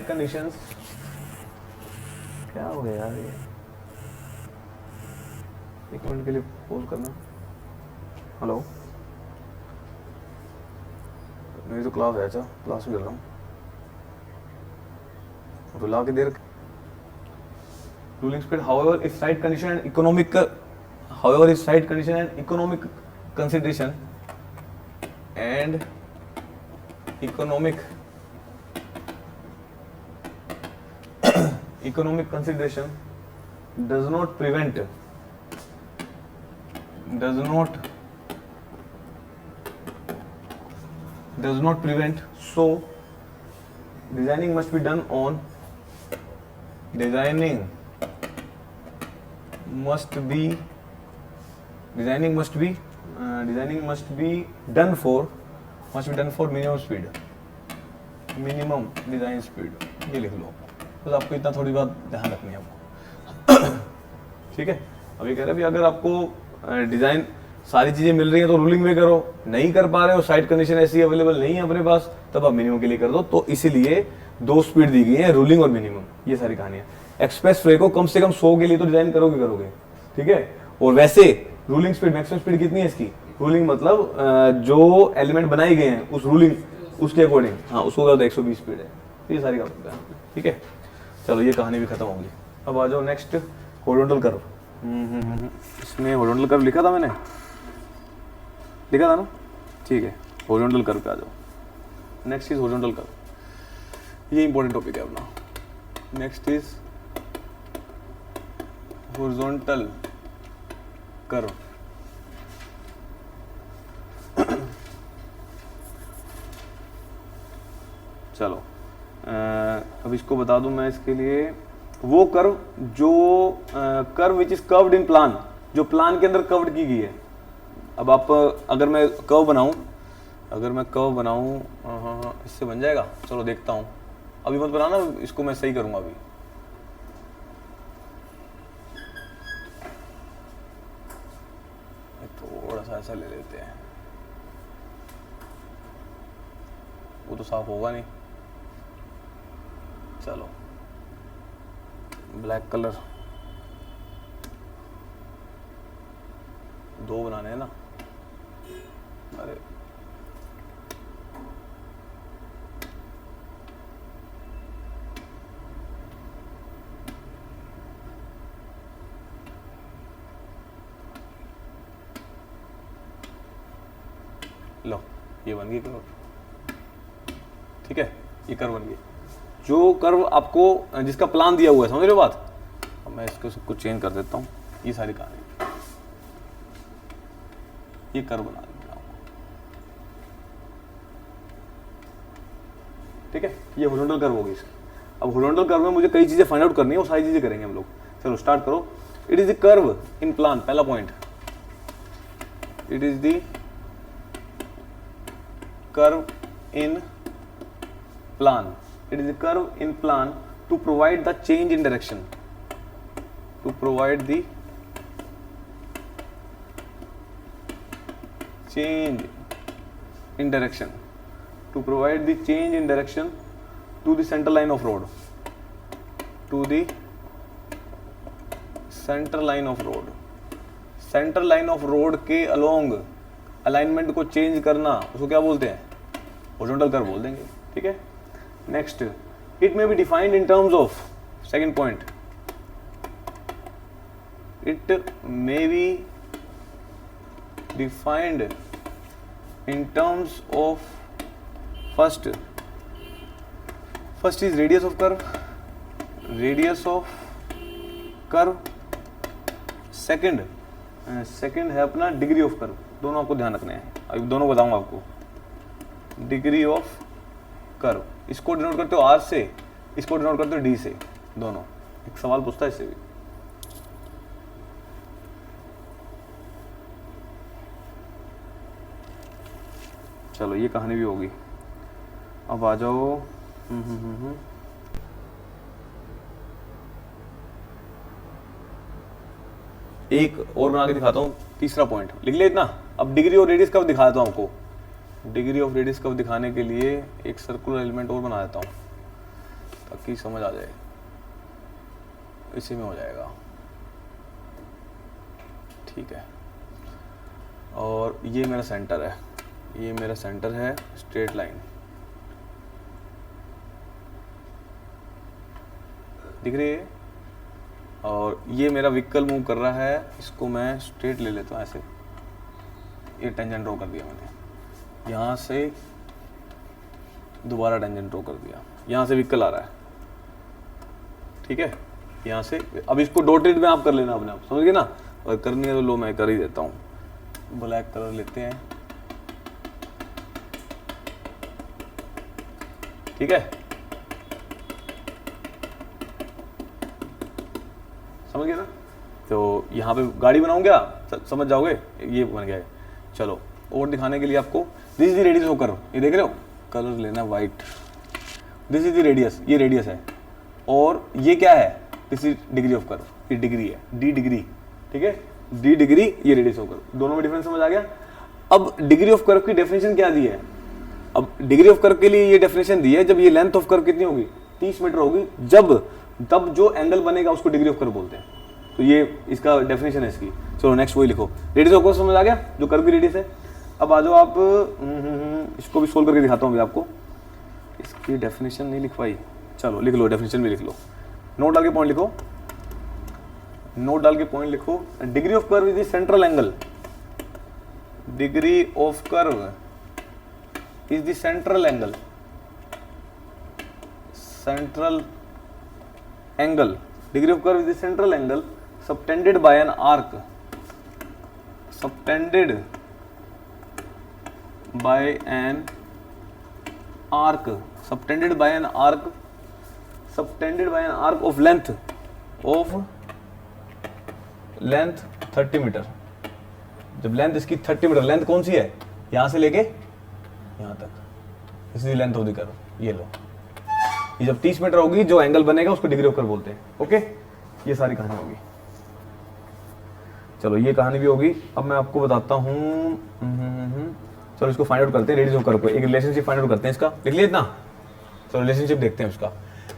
S1: conditions क्या हो गया यार, ये एक minute के लिए पॉज करना। हेलो, मेरी तो क्लास है, अच्छा क्लास में चल रहा हूँ, तो ला के देर। Ruling speed however if site condition and economic, however if site condition and economic consideration and economic consideration does not prevent, so designing must be done on, designing must be done for minimum speed, minimum design speed, ये लिख लो। बस आपको इतना थोड़ी बात ध्यान रखनी है आपको, ठीक है। अब ये कह रहे हैं अगर आपको डिजाइन सारी चीजें मिल रही हैं तो रूलिंग में करो, नहीं कर पा रहे हो, साइट कंडीशन ऐसी अवेलेबल नहीं है अपने पास, तब आप मिनिमम के लिए कर दो। तो इसीलिए दो स्पीड दी गई है, रूलिंग और मिनिमम, ये सारी कहानी है। एक्सप्रेस वे को कम से कम 100 के लिए तो डिजाइन करोगे, ठीक है। और वैसे रूलिंग स्पीड, मैक्सिमम स्पीड कितनी है इसकी? रूलिंग मतलब जो एलिमेंट बनाए गए हैं उस रूलिंग, उसके अकॉर्डिंग, हाँ उसको ज्यादा 120 स्पीड है। तो ये सारी बात है, ठीक है। चलो ये कहानी भी खत्म होगी। अब आ जाओ नेक्स्ट, हॉरिजॉन्टल कर्व। इसमें हॉरिजॉन्टल कर्व लिखा था मैंने, लिखा था ना, ठीक है। हॉरिजॉन्टल कर्व पे आ जाओ। नेक्स्ट इज हॉरिजॉन्टल कर्व, ये इंपॉर्टेंट टॉपिक है अपना। Next is horizontal curve. चलो अब इसको बता दूं मैं इसके लिए, वो कर्व जो curve which is curved in plan, जो प्लान के अंदर कर्व्ड की गई है। अब आप अगर मैं कर्व बनाऊं, इससे बन जाएगा, चलो देखता हूं। अभी मत बनाना, इसको मैं सही करूंगा अभी। ऐसा ले लेते हैं, वो तो साफ होगा नहीं। चलो ब्लैक कलर, 2 बनाने हैं ना। अरे लो, ये बन गई कर्व। ठीक है, ये कर्व बन गई। जो कर्व आपको जिसका प्लान दिया हुआ है, समझ रहे हो बात। अब मैं इसको सब कुछ चेंज कर देता हूँ, ये सारी कहानी, ये कर्व बना देंगे आपको। ठीक है, ये हॉरिजॉन्टल कर्व होगी इसकी। अब हॉरिजॉन्टल कर्व में मुझे कई चीजें फाइंड आउट करनी है, वो सारी चीजें करेंगे हम लोग। चलो स्टार्ट करो। It is the curve in plan, पहला point, it is the curve in plan, it is a curve in plan to provide the change in direction, to provide the change in direction, to provide the change in direction to the center line of road, to the center line of road, center line of road के along alignment को change करना, उसको क्या बोलते हैं, horizontal curve बोल देंगे। ठीक है, next, it may be defined in terms of, second point, it may be defined in terms of, first is radius of curve, radius of curve, second है अपना डिग्री ऑफ कर्व। दोनों आपको ध्यान रखने हैं, अभी दोनों बताऊंगा आपको। डिग्री ऑफ कर्व, इसको डिनोट करते हो आर से, इसको डिनोट करते हो डी से, दोनों। एक सवाल पूछता है इससे भी। चलो ये कहानी भी होगी। अब आ जाओ, एक और बना के दिखाता हूँ, तीसरा पॉइंट लिख ले इतना। अब डिग्री और रेडियस कर्व दिखा देता हूँ आपको। डिग्री ऑफ रेडियस कर्व दिखाने के लिए एक सर्कुलर एलिमेंट और बना देता हूँ ताकि समझ आ जाए, इसी में हो जाएगा। ठीक है, और ये मेरा सेंटर है, ये मेरा सेंटर है, स्ट्रेट लाइन दिख रही है। और ये मेरा व्हीकल मूव कर रहा है, इसको मैं स्ट्रेट ले लेता हूँ ऐसे। ये टेंजेंट ड्रॉ कर दिया मैंने, यहाँ से दोबारा टेंजेंट ड्रॉ कर दिया, यहाँ से व्हीकल आ रहा है। ठीक है, यहाँ से। अब इसको डॉटेड में आप कर लेना अपने आप, समझ गए ना। और करनी है तो लो मैं कर ही देता हूँ। ब्लैक कलर लेते हैं। ठीक है, समझ गए ना। तो यहाँ पे गाड़ी बनाऊँ क्या, समझ जाओगे, ये बन गया है। चलो और दिखाने के लिए आपको, this is the radius of curve, ये देख रहे हो, कलर लेना white. This is the radius, ये रेडियस है, और ये क्या है, this is degree of curve, ये डिग्री है, डी डिग्री। ठीक है, डी डिग्री, ये रेडियस ऑफ कर्व, दोनों में डिफरेंस समझ आ गया। अब डिग्री ऑफ कर्व की डेफिनेशन क्या दी है। अब डिग्री ऑफ कर्व के लिए ये डेफिनेशन दी है, जब ये लेंथ ऑफ कर्व कितनी होगी, 30 मीटर होगी, तब जो एंगल बनेगा उसको डिग्री ऑफ कर्व बोलते हैं। तो ये इसका डेफिनेशन है इसकी। चलो नेक्स्ट वही लिखो, रेडियस ऑफ कर्व समझ आ गया, जो कर्व की रेडियस है। अब आ जाओ आप, इसको भी सोल्व करके दिखाता हूँ अभी आपको। इसकी डेफिनेशन नहीं लिखवाई, चलो लिख लो, डेफिनेशन भी लिख लो। नोट डाल के पॉइंट लिखो, नोट डाल के पॉइंट लिखो। Degree of curve is the central angle, degree of curve is the central angle, central angle, degree of curve is the central angle subtended bye an arc, subtended by an arc, subtended by an arc, subtended by an arc of length 30 metre. जब length इसकी 30 metre, length कौन सी है, यहां से लेके यहां तक, इसी लेंथ ऑफ द कर्व। ये लो, ये जब 30 मीटर होगी, जो एंगल बनेगा उसको डिग्री ऑफ कर्व बोलते हैं। ओके, ये सारी कहानी होगी। चलो ये कहानी भी होगी। अब मैं आपको बताता हूँ। चलो इसको फाइंड आउट करते हैं, रेडियस ऑफ कर्व को, एक रिलेशनशिप फाइंड आउट करते हैं इसका। लिख लिया इतना? चलो रिलेशनशिप देखते हैं उसका।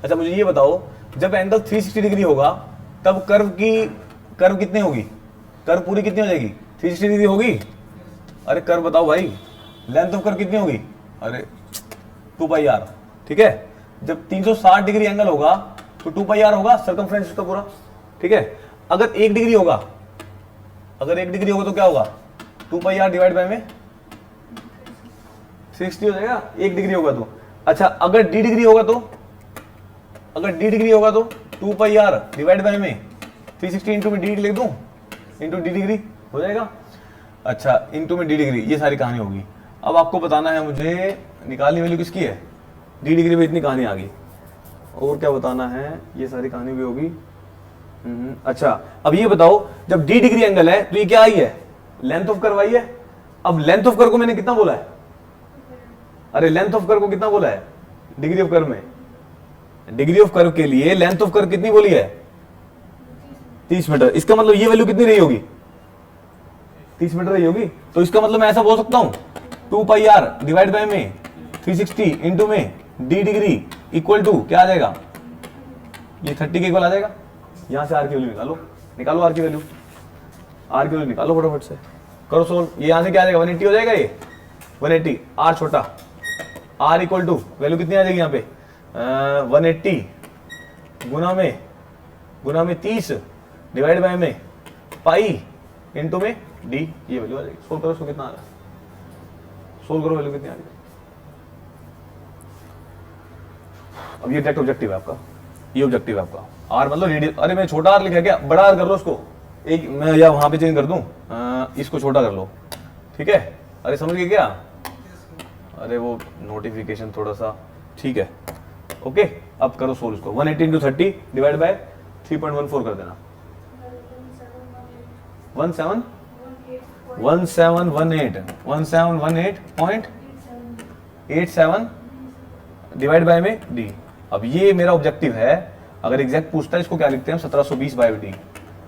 S1: अच्छा मुझे ये बताओ, जब एंगल 360 डिग्री होगा तब कर्व कितनी होगी? कर्व पूरी कितनी हो जाएगी? 360 डिग्री होगी? अरे कर्व बताओ भाई, लेंथ ऑफ कर्व कितनी होगी? अरे 2 पाई आर। ठीक है, जब 360 डिग्री एंगल होगा तो 2 पाई आर होगा सर्कमफ्रेंस उसका पूरा। ठीक है, अगर 1 डिग्री होगा, अगर 1 डिग्री होगा तो क्या होगा? 2 पाई आर डिवाइड बाय में 60 हो जाएगा 1 डिग्री होगा तो। अच्छा अगर डी डिग्री होगा तो, अगर डी डिग्री होगा तो 2 पाई आर डिवाइड बाय में 360 इंटू में डी लिख दूं, इंटू डी डिग्री हो जाएगा। अच्छा इंटू में डी डिग्री, ये सारी कहानी होगी। अब आपको बताना है मुझे निकालनी वैल्यू किसकी है? डी डिग्री में इतनी कहानी आ गई। और क्या बताना है, ये सारी कहानी भी होगी। अच्छा अब ये बताओ, जब डी डिग्री एंगल है तो ये क्या आई है? लेंथ ऑफ कर्व आई है। अब लेंथ ऑफ कर्व को मैंने कितना बोला है? अरे लेंथ ऑफ कर्व को कितना बोला है डिग्री ऑफ कर्व में? डिग्री ऑफ कर्व के लिए लेंथ ऑफ कर्व कितनी बोली है? 30 मीटर। इसका मतलब ये वैल्यू कितनी रही होगी? 30 मीटर रही होगी। तो इसका मतलब मैं ऐसा बोल सकता हूं 2 पाई आर डिवाइड बाय में 360 इंटू में डी डिग्री इक्वल टू क्या आ जाएगा? ये 30 के इक्वल आ जाएगा। यहां से आर की वैल्यू निकालो, निकालो आर की वैल्यू, आर की वैल्यू निकालो फटाफट से, करो सोल्व। ये यहां से क्या आ जाएगा? 180 हो जाएगा। ये 180, आर छोटा, आर इक्वल टू वैल्यू कितनी आ जाएगी यहाँ पे? 180 गुना में 30 डिवाइड बाय में पाई इंटू में डी, ये वैल्यू आ जाएगी। सोल्व करो, उसको कितना आ रहा है? सोल्व करो, वैल्यू कितनी आ रही है? अब ये डायरेक्ट ऑब्जेक्टिव है आपका, ये ऑब्जेक्टिव है आपका। आर मतलब रेडियस। अरे मैं छोटा आर लिखा क्या? बड़ा आर कर लो उसको, एक मैं या वहां पे चेंज कर दूं, इसको छोटा कर लो। ठीक है, अरे समझ गए क्या? अरे वो नोटिफिकेशन थोड़ा सा, ठीक है ओके। अब करो सोल्व इसको। 180 इंटू 30 डिवाइड बाय 3.14 कर देना। 1718.87 डिवाइड बाय में डी। अब ये मेरा ऑब्जेक्टिव है। अगर एग्जैक्ट पूछता है इसको क्या लिखते हैं हम? 1720 बाय डी,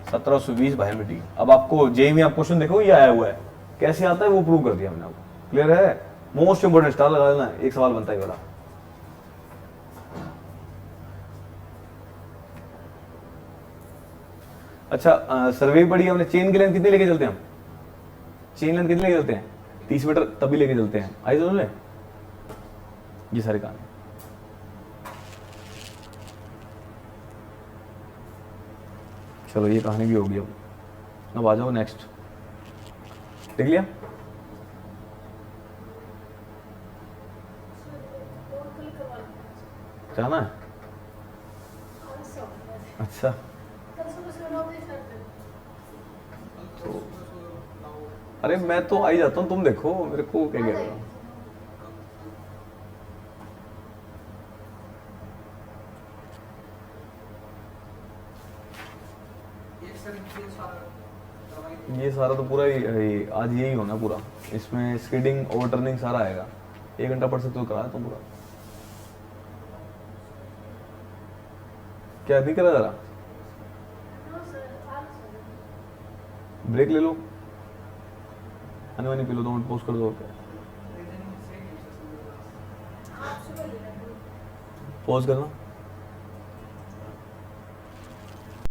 S1: 1720 बाय में डी। अब आपको जेई में आप क्वेश्चन देखो ये आया हुआ है, कैसे आता है वो प्रूव कर दिया मैंने आपको। क्लियर है? मोस्ट इंपोर्टेंट स्टार लगा देना, एक सवाल बनता है बड़ा। अच्छा सर्वे पढ़ी हमने, चेन की लेंथ कितनी लेके चलते हैं हम? चेन लेंथ कितनी लेके चलते हैं? 30 मीटर तभी लेके चलते हैं। आई समझ में? ये सारे काम। चलो ये कहानी भी होगी। अब आ जाओ नेक्स्ट। देख लिया? जाना है? अच्छा तो अरे मैं तो आ ही जाता हूँ, तुम देखो मेरे को क्या कह रहे हो। ये सारा तो पूरा आज यही होना पूरा। इसमें स्किडिंग ओवर टर्निंग सारा आएगा। 1 घंटा पढ़ सकते हो, कराया तुम पूरा। क्या नहीं करा जरा? ब्रेक ले लो, पानी वानी पी लो, 2 मिनट पॉज कर दो। पॉज करना।